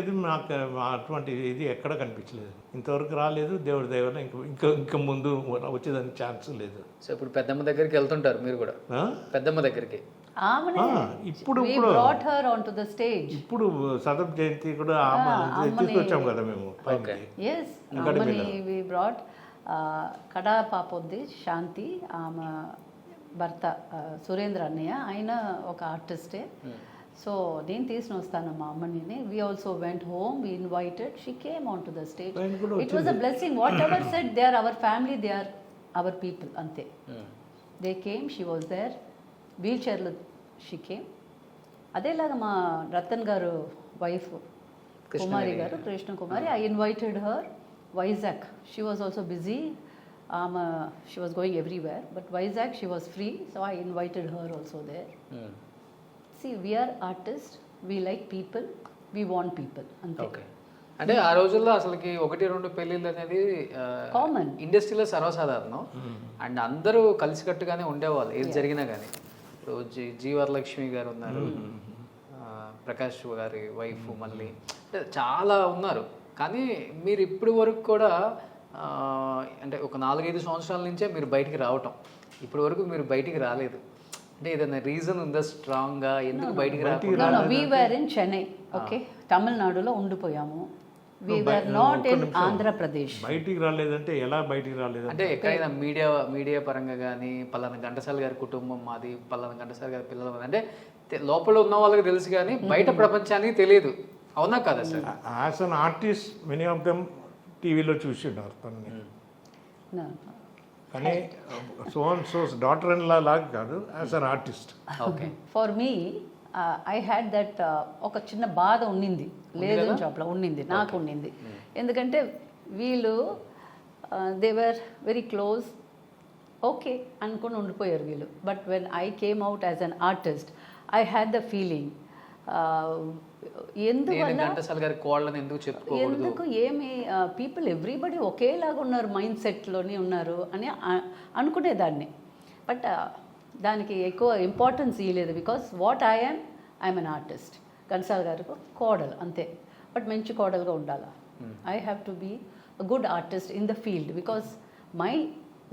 అటువంటి ఇది ఎక్కడ కనిపించలేదు, ఇంతవరకు రాలేదు. దేవుడి దయ వల్ల ఇంకా ముందు వచ్చేదానికి ఛాన్స్ లేదు. సో ఇప్పుడు పెద్దమ్మ దగ్గరికి వెళ్తుంటారు మీరు కూడా, పెద్దమ్మ దగ్గరికి. ఇప్పుడు ఇప్పుడు సదప్ జయంతి కూడా తీసుకొచ్చాం కదా మేము. కడా పాప ఉంది శాంతి, ఆమె భర్త సురేంద్ర అన్నయ్య, ఆయన ఒక ఆర్టిస్టే. సో నేను తీసుకుని వస్తాను మా అమ్మని. We also went home, we invited, she came on to the stage. It was a blessing. Whatever said, they are our family, they are our people, అంతే. They came, she was there, wheel చైర్లో షీ కేమ్. అదేలాగా మా రతన్ గారు wife Kumari గారు, Krishna Kumari, I invited her Vizag. She was also busy, she was going everywhere, but Vizag she was free, so I invited her also there. See, we are artists, we like people, we want people, ante. Okay. అంటే ఆ రోజుల్లో అసలుకి 1-2 పెళ్ళిళ్ళు అనేది common, ఇండస్ట్రీలో సర్వసాధారణం. And అందరూ కలిసికట్టుగానే ఉండేవాళ్ళు ఏది జరిగినా కానీ. ఇప్పుడు జీవరలక్ష్మి గారు ఉన్నారు, ప్రకాష్ గారి వైఫ్, మళ్ళీ అంటే చాలా ఉన్నారు. కానీ మీరు ఇప్పటి వరకు కూడా అంటే ఒక 4-5 సంవత్సరాల నుంచే మీరు బయటికి రావటం, ఇప్పటి వరకు మీరు బయటికి రాలేదు. అంటే ఏదైనా రీజన్ ఉందా స్ట్రాంగ్గా ఎందుకు బయటికి రాకుండా? వి వర్ ఇన్ చెన్నై, ఓకే, తమిళనాడులో ఉండిపోయాము. వి వర్ నాట్ ఇన్ ఆంధ్రప్రదేశ్. బయటికి రాలేదంటే ఎలా బయటికి రాలేదు అంటే ఎక్కడైనా మీడియా పరంగా కానీ పలానా ఘంటసాల గారి కుటుంబం మాది, పలానా ఘంటసాల గారి పిల్లలు మాది అంటే లోపల ఉన్న వాళ్ళకి తెలుసు కానీ బయట ప్రపంచానికి తెలియదు. అవునా కదా sir? As an artist many of them టీవీలో చూసిండారు తనని, కానీ సోస్ డాటర్ ఇన్ లా లాగా కాదు, as an artist. Okay. For me I had that ఒక చిన్న బాధ ఉండింది, లేదు చెప్పలో ఉండింది, నాకు ఉండింది. ఎందుకంటే వీళ్ళు they were very close, okay అనుకుని ఉండిపోయారు వీళ్ళు. But when I came out as an artist, I had the feeling ఎందుకు ఏమి పీపుల్ ఎవ్రీబడి ఒకేలాగా ఉన్నారు, మైండ్ సెట్లోనే ఉన్నారు అని అనుకునేదాన్ని. బట్ దానికి ఎక్కువ ఇంపార్టెన్స్ ఇవ్వలేదు. Because what I'm an artist, Ghantasala గారికి కోడలు అంతే. బట్ మంచి కోడలుగా ఉండాలా. I have to be a good artist in the field, because my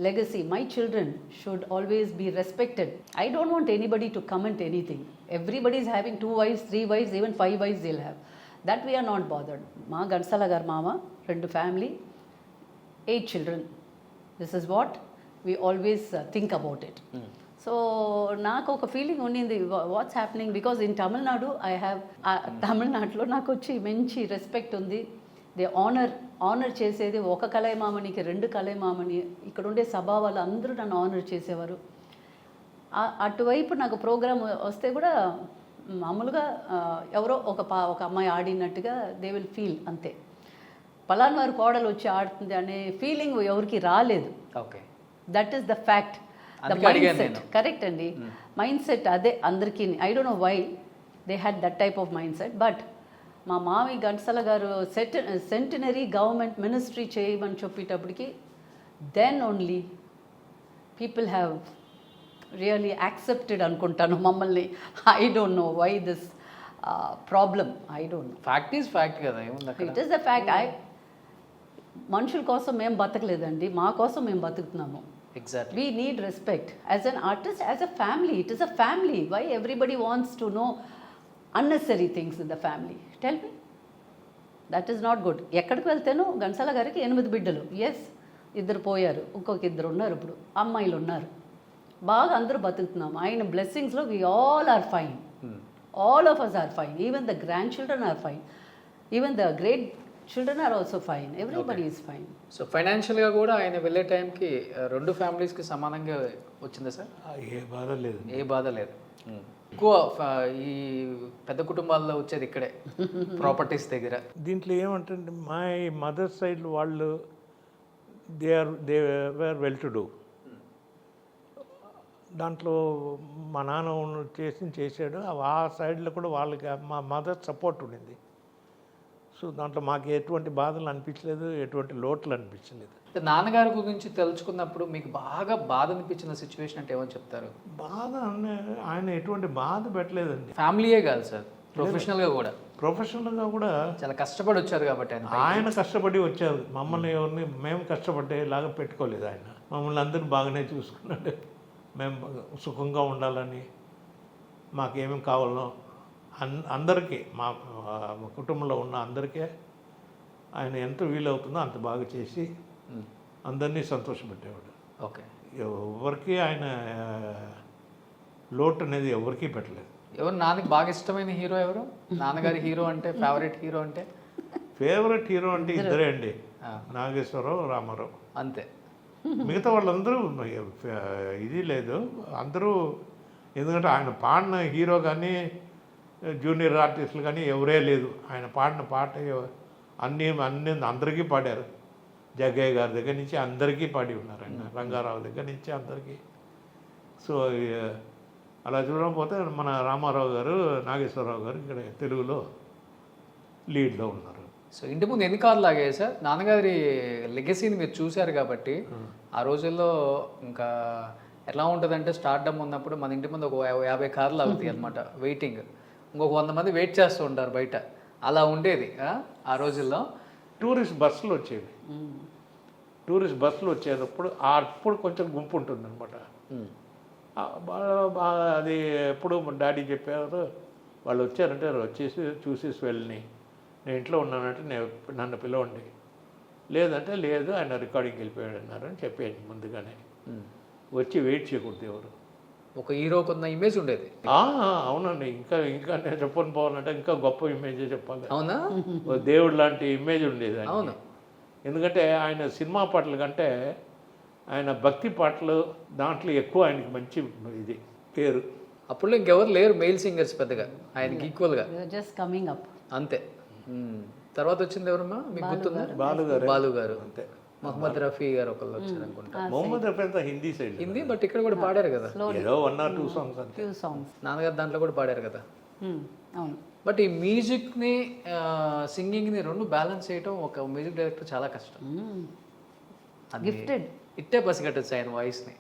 legacy, my children should always be respected. I don't want anybody to comment anything. Everybody is having 2 wives, 3 wives, even 5 wives they'll have. That we are not bothered. Ma Ghantasala gar mama, 2 family, 8 children. This is what we always think about it. So నాకు ఒక feeling ఉండింది, what's happening, because in Tamil Nadu I have, తమిళనాడులో నాకు వచ్చి మంచి respect ఉంది. They honour చేసేది ఒక కలైమామనికి 2 కలైమామని, ఇక్కడ ఉండే సభా వాళ్ళు అందరూ నన్ను ఆనర్ చేసేవారు. అటువైపు నాకు ప్రోగ్రామ్ వస్తే కూడా మామూలుగా ఎవరో ఒక అమ్మాయి ఆడినట్టుగా దే విల్ ఫీల్, అంతే. పలానా వారు కోడలు వచ్చి ఆడుతుంది అనే ఫీలింగ్ ఎవరికి రాలేదు. Okay, that is the fact, the mindset. Correct అండి, మైండ్ సెట్ అదే అందరికీ. I don't know why they had that type of mindset. But మా మావి ఘంటసాల గారు సెంటినరీ గవర్నమెంట్ మినిస్ట్రీ చేయమని చెప్పేటప్పటికి then only people have really accepted అనుకుంటాను మమ్మల్ని. I don't know why this problem, I don't know. Fact is fact కదా, it is the fact. మనుషుల కోసం మేము బతకలేదండి, మా కోసం మేము బతుకుతున్నాము. Exactly. We need respect. As an artist, as a family, it is a family. Why everybody wants to know unnecessary things in the family? Tell me. That is not good. ఎక్కడికి వెళ్తేనో ఘంటసాల గారికి 8 బిడ్డలు, yes, 2 పోయారు, ఇంకొక 2 ఉన్నారు, ఇప్పుడు అమ్మాయిలు ఉన్నారు, బాగా అందరూ బతుకుతున్నాము. ఆయన బ్లెస్సింగ్స్లో we all are fine, all of us are fine, even the grandchildren are fine, even the great children are also fine, everybody is fine. So ఫైనాన్షియల్గా కూడా ఆయన వెళ్ళే టైంకి 2 ఫ్యామిలీస్కి సమానంగా వచ్చిందా సార్? ఏ బాధ లేదు, ఏ బాధ లేదు. ఎక్కువ ఈ పెద్ద కుటుంబాల్లో వచ్చేది ఇక్కడే ప్రాపర్టీస్ దగ్గర. దీంట్లో ఏమంటే మై మదర్ సైడ్ వాళ్ళు they were well to do. దాంట్లో మా నాన్న చేశాడు. ఆ సైడ్లో కూడా వాళ్ళకి మా మదర్ సపోర్ట్ ఉండింది. సో దాంట్లో మాకు ఎటువంటి బాధలు అనిపించలేదు, ఎటువంటి లోట్లు అనిపించలేదు. నాన్నగారి గురించి తెలుసుకున్నప్పుడు మీకు బాగా బాధ అనిపించిన సిచ్యువేషన్ అంటే ఏమని చెప్తారు? బాధ ఆయన ఎటువంటి బాధ పెట్టలేదండి. ఫ్యామిలీయే కాదు సార్, ప్రొఫెషనల్గా కూడా. ప్రొఫెషనల్గా కూడా చాలా కష్టపడి వచ్చారు కాబట్టి ఆయన కష్టపడి వచ్చారు. మమ్మల్ని ఎవరిని మేము కష్టపడేలాగా పెట్టుకోలేదు. ఆయన మమ్మల్ని అందరూ బాగానే చూసుకున్నాడు. మేము సుఖంగా ఉండాలని, మాకేమేమి కావాలో అందరికీ, మా కుటుంబంలో ఉన్న అందరికీ ఆయన ఎంత వీలవుతుందో అంత బాగా చేసి అందరినీ సంతోషపెట్టేవాడు. ఓకే. ఎవరికి ఆయన లోటు అనేది ఎవరికీ పెట్టలేదు. ఎవరు నాన్నకి బాగా ఇష్టమైన హీరో ఎవరు? నాన్నగారి హీరో అంటే ఫేవరెట్ హీరో అంటే? ఫేవరెట్ హీరో అంటే ఇద్దరే అండి, నాగేశ్వరరావు, రామారావు. అంతే. మిగతా వాళ్ళందరూ ఇది లేదు, అందరూ. ఎందుకంటే ఆయన పాడిన హీరో కానీ జూనియర్ ఆర్టిస్టులు కానీ ఎవరే లేదు. ఆయన పాడిన పాట అన్నీ అందరికీ పాడారు. జగ్గయ్య గారి దగ్గర నుంచి అందరికీ పాడి ఉన్నారు ఆయన, రంగారావు దగ్గర నుంచి అందరికీ. సో అలా చూడకపోతే మన రామారావు గారు, నాగేశ్వరరావు గారు ఇక్కడ తెలుగులో లీడ్లో ఉన్నారు. సో ఇంటి ముందు ఎన్ని కార్లు లాగాయి సార్? నాన్నగారి లెగసీని మీరు చూశారు కాబట్టి ఆ రోజుల్లో ఇంకా ఎలా ఉంటుందంటే, స్టార్ట్అప్ ఉన్నప్పుడు మన ఇంటి ముందు ఒక 50 కార్లు అవుతాయి అనమాట వెయిటింగ్. ఇంకొక 100 మంది వెయిట్ చేస్తూ ఉంటారు బయట. అలా ఉండేది ఆ రోజుల్లో. టూరిస్ట్ బస్సులు వచ్చేవి. టూరిస్ట్ బస్సులు వచ్చేటప్పుడు అప్పుడు కొంచెం గుంపు ఉంటుంది అనమాట. అది ఎప్పుడు డాడీ చెప్పారు, వాళ్ళు వచ్చారంటే చూసేసి వెళ్ళి, నేను ఇంట్లో ఉన్నానంటే నన్ను పిలవండి, లేదంటే లేదు ఆయన రికార్డింగ్కి వెళ్ళిపోయాడు అన్నారని చెప్పాను ముందుగానే. వచ్చి వెయిట్ చేయకూడదు ఎవరు. ఒక హీరోకి ఉన్న ఇమేజ్ ఉండేది. అవునండి. ఇంకా నేను చెప్పని పోవాలంటే ఇంకా గొప్ప ఇమేజే చెప్పాలి. అవునా? దేవుడు లాంటి ఇమేజ్ ఉండేది. అవును. ఎందుకంటే ఆయన సినిమా పాటల కంటే ఆయన భక్తి పాటలు దాంట్లో ఎక్కువ ఆయనకి మంచి ఇది పేరు. అప్పుడు ఇంకెవరు లేరు మెయిల్ సింగర్స్ పెద్దగా ఆయనకి ఈక్వల్గా. జస్ట్ కమింగ్ అప్ అంతే. తర్వాత వచ్చింది ఎవరమ్మా మీకు గుర్తుందా? బాలు గారు. అంతే. మహమ్మద్ రఫీ గారు ఒకళ్ళు వచ్చారు అనుకుంటా. మొహమ్మద్ రఫీ అంతా హిందీ సైడ్, హిందీ, బట్ ఇక్కడ కూడా పాడారు కదా ఏదో 1 or 2 సాంగ్స్ అంతే. నాన్నగారు దాంట్లో కూడా పాడారు కదా. అవును. బట్ ఈ మ్యూజిక్ని సింగింగ్ని రెండు బ్యాలెన్స్ చేయటం ఒక మ్యూజిక్ డైరెక్టర్ చాలా కష్టం. గిఫ్టెడ్. ఇట్టే పసిగట్టచ్చు ఆయన వాయిస్ని.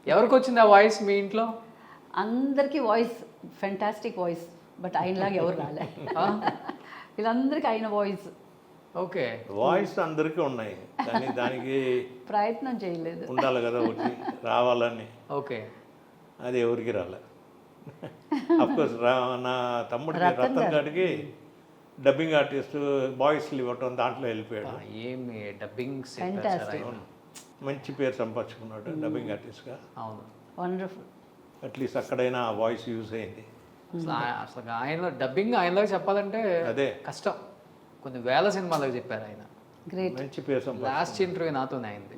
ఎవరికి వచ్చింది ఆ వాయిస్ మీ ఇంట్లో? అందరికీ వాయిస్ ఫెంటాస్టిక్ వాయిస్, బట్ ఆయనలాగా ఎవరు రాలే. వీళ్ళందరికీ ఆయన వాయిస్. ఓకే. వాయిస్ అందరికీ ఉన్నాయి కానీ దానికి ప్రయత్నం చేయలేదు, ఉండాలి కదా ఒకటి రావాలని. ఓకే. అది ఎవరికి రాలే. అఫ్కోర్స్ నా తమ్ముడికి రతన్ గారికి డబ్బింగ్ ఆర్టిస్ట్ వాయిస్లు ఇవ్వటం దాంట్లో వెళ్ళిపోయాడు. ఏమి డబ్బింగ్ మంచి పేరు సంపాదించుకున్నాడు డబ్బింగ్ ఆర్టిస్ట్గా. అవును. వండర్ఫుల్. అట్లీస్ట్ అక్కడైనా ఆ వాయిస్ యూజ్ అయింది. అసలు ఆయన డబ్బింగ్ ఆయనలాగా చెప్పాలంటే అదే కష్టం. కొన్ని వేల సినిమాలకు చెప్పారు ఆయన. గ్రేట్. మంచి పేరు సంపాదించారు. లాస్ట్ ఇంటర్వ్యూ నాతోనే అయింది.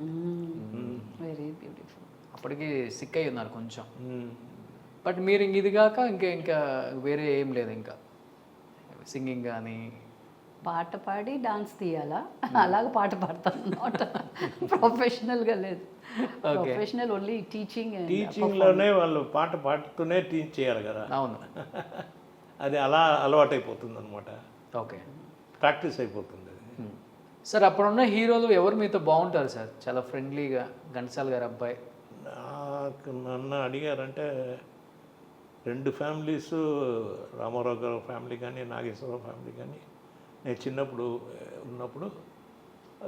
Very beautiful. అప్పటికి సిక్ అయి ఉన్నారు కొంచెం. బట్ మీరు ఇంక ఇది కాక ఇంకా వేరే ఏం లేదు, ఇంకా సింగింగ్ కానీ? పాట పాడి డాన్స్ తీయాలా, అలాగ పాట పాడతాను. నాట్ ప్రొఫెషనల్గా లేదు. ప్రొఫెషనల్ ఓన్లీ టీచింగ్లోనే వాళ్ళు పాట పాడుతూనే టీచ్ చేయాలి కదా. అవును. అది అలా అలవాటైపోతుంది అనమాట. ఓకే. ప్రాక్టీస్ అయిపోతుంది. సార్ అప్పుడున్న హీరోలు ఎవరు మీతో బాగుంటారు సార్, చాలా ఫ్రెండ్లీగా? ఘంటసాల గారు అబ్బాయి. నాకు నన్ను అడిగారంటే 2 ఫ్యామిలీస్, రామారావు గారు ఫ్యామిలీ కానీ నాగేశ్వరరావు ఫ్యామిలీ కానీ, నేను చిన్నప్పుడు ఉన్నప్పుడు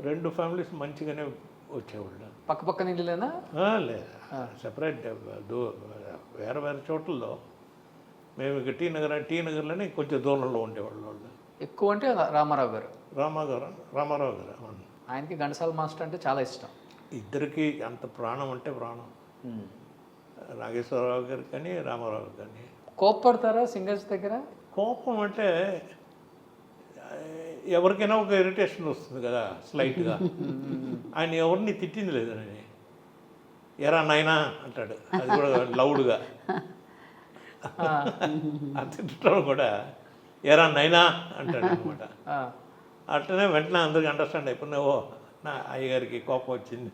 2 ఫ్యామిలీస్ మంచిగానే వచ్చేవాళ్ళు. పక్క నీళ్ళేనా? లేదు, సెపరేట్ వేరే వేరే చోట్లలో. మేము ఇక టీ నగర్లోనే కొంచెం దూరంలో ఉండేవాళ్ళు. వాళ్ళు ఎక్కువ అంటే రామారావు గారు. రామారావు గారు. ఆయనకి ఘంటసాల మాస్టర్ అంటే చాలా ఇష్టం. ఇద్దరికి అంత ప్రాణం అంటే ప్రాణం. నాగేశ్వరరావు గారు కానీ రామారావు కానీ. కోప్పడతారా సింగర్స్ దగ్గర? కోపం అంటే ఎవరికైనా ఒక ఇరిటేషన్ వస్తుంది కదా స్లైట్గా. ఆయన ఎవరిని తిట్టింది లేదని, ఎరా నాయనా అంటాడు, అది కూడా లౌడ్గా. ఆ తిట్టడం కూడా ఎరా నైనా అంటాడు అనమాట. అట్లనే వెంటనే అందరికి అండర్స్టాండ్ అయిపోయింది. ఓ నా అయ్యగారికి కోపం వచ్చింది,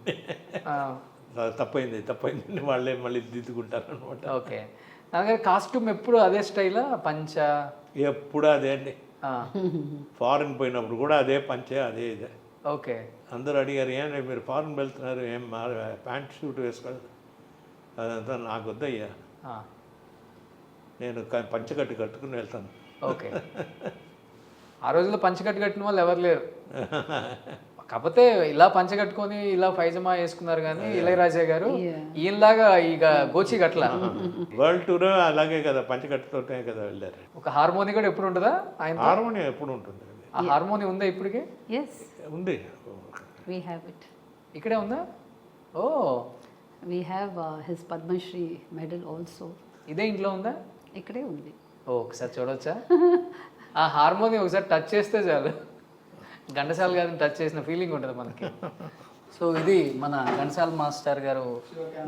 తప్పైంది వాళ్ళే మళ్ళీ దిద్దుకుంటారు అనమాట. ఓకే. నాన్నగారి కాస్ట్యూమ్ ఎప్పుడు అదే స్టైలా, పంచ? ఎప్పుడు అదే అండి. ఫారెన్ పోయినప్పుడు కూడా అదే పంచే, అదే ఇదే. ఓకే. అందరూ అడిగారు, ఏం మీరు ఫారెన్ వెళ్తున్నారు, ఏం ప్యాంట్ షూట్ వేసుకోవాలి. అదంతా నాకు వద్దయ్యా, నేను పంచకట్టు కట్టుకుని వెళ్తాను. ఓకే. ఆ రోజుల్లో పంచకట్టు కట్టిన వాళ్ళు ఎవరు లేరు. కాకపోతే ఇలా పంచ కట్టుకొని ఇలా పైజమా వేసుకున్నారు, కానీ ఇళయరాజా గారు ఈయనలాగా ఇక గోచి గట్ల. వరల్డ్ టూర్ అలాగే కదా, పంచకట్టుతోనే కదా వెళ్ళారు. ఒక హార్మోని కూడా ఎప్పుడు ఉంటుందా ఆయన? హార్మోనియం ఎప్పుడు ఉంటుంది. ఆ హార్మోని ఉందా ఇప్పటికి? ఎస్, ఉంది. We have it. ఇక్కడే ఉందా? Oh, we have his Padma Shri medal also. ఇదే ఇంట్లో ఉందా? ఇక్కడే ఉంది. ఓ, ఒకసారి చూడవచ్చా? ఆ హార్మోని ఒకసారి టచ్ చేస్తే చాలు, ఘంటసాల గారిని టచ్ చేసిన ఫీలింగ్ ఉంటుంది మనకి. సో ఇది మన ఘంటసాల మాస్టర్ గారు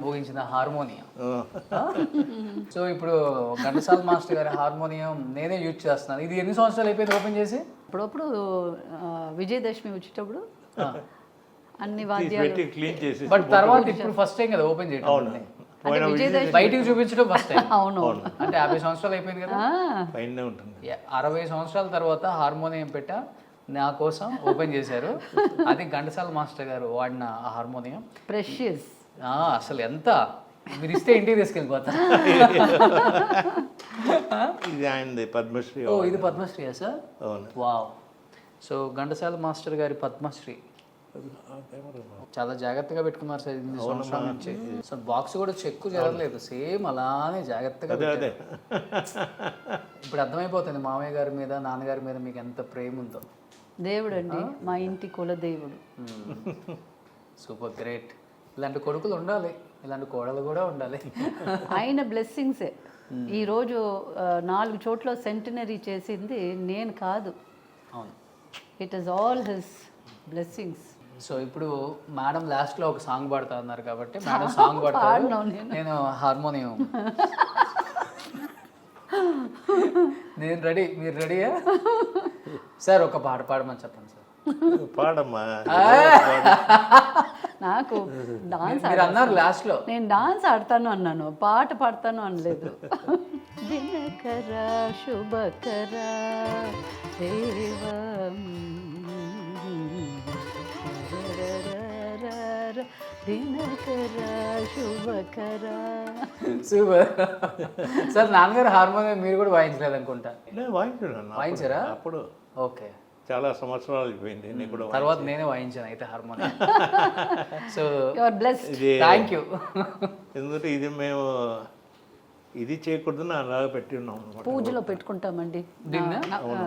భోగించిన హార్మోనియం. సో ఇప్పుడు ఘంటసాల మాస్టర్ గారి హార్మోనియం నేనే యూజ్ చేస్తున్నాను. ఇది ఎన్ని సంవత్సరాలు అయిపోయింది ఓపెన్ చేసి? అప్పుడప్పుడు విజయదశమి వచ్చేటప్పుడు అన్ని వాద్యాలు క్లీన్ చేసి. బట్ తర్వాత ఇప్పుడు ఫస్ట్ టైం కదా ఓపెన్ చేయడం, బయటికి చూపించడం ఫస్ట్ టైం. అవును, అంటే 50 సంవత్సరాలు అయిపోయింది కదా, పైన ఉంటుంది. 60 సంవత్సరాల తర్వాత హార్మోనియం పెట్టా నా కోసం ఓపెన్ చేశారు. అది ఘంటసాల మాస్టర్ గారు వాడిన హార్మోనియం. ప్రెషియస్. అసలు ఎంత మీరు ఇస్తే ఇంటికి తీసుకెళ్ళిపోతా. ఇది ఆయనది పద్మశ్రీ. ఓ, ఇది పద్మశ్రీయా సార్? అవును. వావ్. సో ఘంటసాల మాస్టర్ గారి పద్మశ్రీ చాలా జాగ్రత్తగా పెట్టుకున్నారు సార్ ఇన్ని సంవత్సరాల నుంచి. సో బాక్స్ కూడా చెక్కు జరగలేదు, సేమ్ అలానే జాగ్రత్తగా అదే. ఇప్పుడు అర్థమైపోతుంది మామయ్య గారి మీద నాన్నగారి మీద మీకు ఎంత ప్రేమ ఉందో. దేవుడు అండి, మా ఇంటి కుల దేవుడు. Super great. ఇలాంటి కొడుకులు ఉండాలి, ఇలాంటి కోడలు కూడా ఉండాలి. ఆయన బ్లెస్సింగ్సే. ఈరోజు 4 చోట్ల సెంటినరీ చేసింది నేను కాదు. అవును, it is all his blessings. So ఇప్పుడు మేడం లాస్ట్లో ఒక సాంగ్ పాడుతా అన్నారు కాబట్టి మేడం సాంగ్ పాడతారు, నేను హార్మోనియం. నేను రెడీ, మీరు రెడీయా సార్? ఒక పాట పాడమని చెప్పండి సార్. పాడమ్మా. నాకు డాన్స్ అన్నారు లాస్ట్లో. నేను డాన్స్ ఆడతాను అన్నాను, పాట పాడతాను అనలేదు. దినకర శుభకర దేవం దినకర శుభకర. Super sir. నాన్నగారు హార్మోనియం మీరు కూడా వాయించలేదు అనుకుంటా? నేను వాయించాను. వాయించారా? అప్పుడు ఓకే, చాలా సంవత్సరాలు అయిపోయింది. నేను కూడా తర్వాత నేనే వాయించాను అయితే harmonium. So you are blessed. Thank you. ఎందుకంటే ఇది మేము ఇది చేయకూడదని అలాగా పెట్టి ఉన్నాం అనమాట. పూజలో పెట్టుకుంటామండి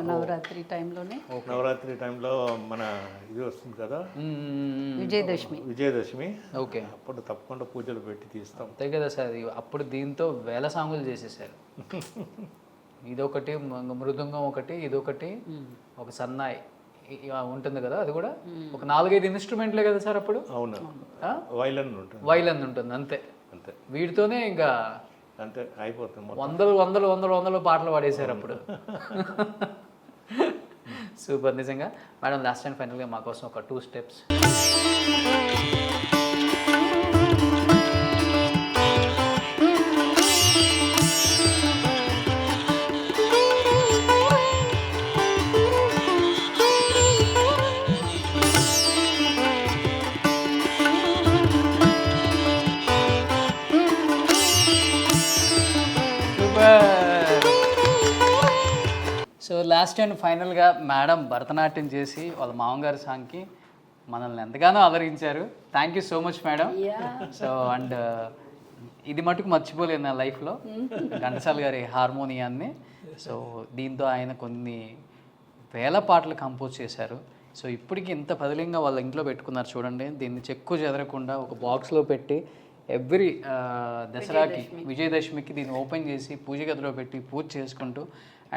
నవరాత్రి టైంలోనే. నవరాత్రి టైంలో మన ఇది వస్తుంది కదా, విజయదశమి. ఓకే, అప్పుడు తప్పకుండా పూజలు పెట్టి తీస్తాం. అంతే కదా సార్. అప్పుడు దీంతో వేల సాంగులు చేసేసారు. ఇదొకటి, మృదంగం ఒకటి, ఇదొకటి, ఒక సన్నాయి ఉంటుంది కదా, అది కూడా ఒక 4-5 ఇన్స్ట్రుమెంట్లే కదా సార్ అప్పుడు. అవును, వైలన్ ఉంటుంది. వైలన్ ఉంటుంది, అంతే. వీటితోనే ఇంకా అంతే అయిపోతుంది. వందలు పాటలు పాడేశారు అప్పుడు. సూపర్. నిజంగా మేడం, లాస్ట్ అండ్ ఫైనల్గా మా కోసం ఒక 2 స్టెప్స్. సో లాస్ట్ అండ్ ఫైనల్గా మేడం భరతనాట్యం చేసి వాళ్ళ మామగారి సాంగ్కి మనల్ని ఎంతగానో అలరించారు. Thank you so much madam. So and ఇది మటుకు మర్చిపోలేదు నా లైఫ్లో, ఘంటసాల గారి హార్మోనియాన్ని. సో దీంతో ఆయన కొన్ని వేల పాటలు కంపోజ్ చేశారు. సో ఇప్పటికి ఇంత పదిలంగా వాళ్ళ ఇంట్లో పెట్టుకున్నారు చూడండి. దీన్ని చెక్కు చెదరకుండా ఒక బాక్స్లో పెట్టి ఎవ్రీ దసరాకి, విజయదశమికి దీన్ని ఓపెన్ చేసి పూజ గదిలో పెట్టి పూజ చేసుకుంటూ,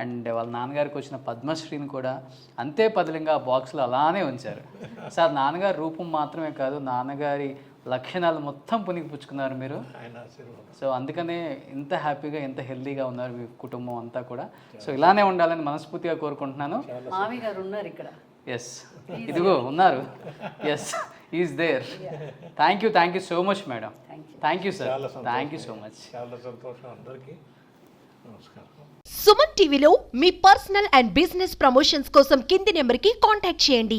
అండ్ వాళ్ళ నాన్నగారికి వచ్చిన పద్మశ్రీని కూడా అంతే పదిలంగా ఆ బాక్స్లో అలానే ఉంచారు. సార్ నాన్నగారి రూపం మాత్రమే కాదు, నాన్నగారి లక్షణాలు మొత్తం పుణికిపుచ్చుకున్నారు మీరు. ఆయన ఆశీర్వాదం. సో అందుకనే ఇంత హ్యాపీగా ఇంత హెల్తీగా ఉన్నారు మీ కుటుంబం అంతా కూడా. సో ఇలానే ఉండాలని మనస్ఫూర్తిగా కోరుకుంటున్నాను. మామి గారు ఉన్నారు ఇక్కడ. ఎస్, ఇదిగో ఉన్నారు. Yes, is there. Thank you so much madam. Thank you sir. చాలా సంతోషం. Thank you so much. చాలా సంతోషం అందరికీ. నమస్కారం. సుమన్ టీవీలో మీ పర్సనల్ అండ్ బిజినెస్ ప్రమోషన్స్ కోసం కింది నెంబర్కి కాంటాక్ట్ చేయండి.